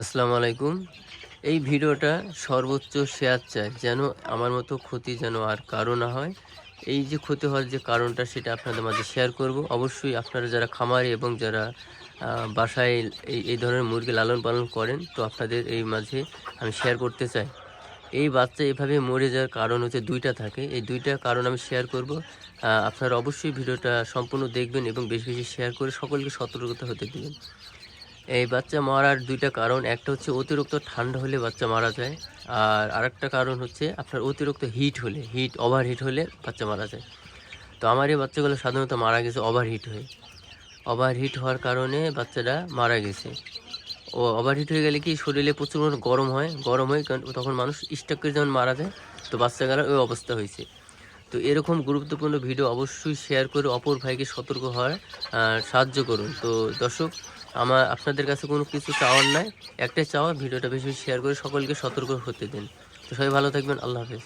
আসসালামু আলাইকুম। এই ভিডিওটা সর্বোচ্চ শেয়ার চাই যেন আমার মতো ক্ষতি যেন আর কারো না হয়। এই যে ক্ষতি হওয়ার যে কারণটা সেটা আপনাদের মাঝে শেয়ার করব। অবশ্যই আপনারা যারা খামারি এবং যারা বাসায় এই ধরনের মুরগি লালন পালন করেন, তো আপনাদের এই মাঝে আমি শেয়ার করতে চাই। এই বাচ্চা এভাবে মরে যাওয়ার কারণ হচ্ছে ২ টা থাকে। এই ২ টা কারণ আমি শেয়ার করব। আপনারা অবশ্যই ভিডিওটা সম্পূর্ণ দেখবেন এবং বেশি, বেশি শেয়ার করে সকলকে সতর্কতা হতে দিবেন। এই বাচ্চা মারার ২ টা কারণ। একটা হচ্ছে অতিরিক্ত ঠান্ডা হলে বাচ্চা মারা যায়। আর আরেকটা কারণ হচ্ছে আপনার অতিরিক্ত ওভারহিট হলে বাচ্চা মারা যায়। তো আমার এই বাচ্চাগুলো সাধারণত মারা গেছে ওভারহিট হয়ে। ওভারহিট হওয়ার কারণে বাচ্চাটা মারা গেছে। ওভারহিট হয়ে গেলে কি শরীরে প্রচুর পরিমাণে গরম হয়। গরম হয়ে কারণ তখন মানুষ স্ট্রোক করে যেমন মারা যায়, তো বাচ্চাগুলোর ওই অবস্থা হইছে। তো এরকম গুরুত্বপূর্ণ ভিডিও অবশ্যই শেয়ার করে অপর ভাইকে সতর্ক হওয়ার সাহায্য করুন। তো দর্শক, আপনাদের কাছে কোনো কিছু চাওয়ার নাই। একটাই চাওয়া, ভিডিওটা বেশি, বেশি শেয়ার করে সকলকে সতর্ক হতে দিন। তো সবাই ভালো থাকবেন। আল্লাহ হাফেজ।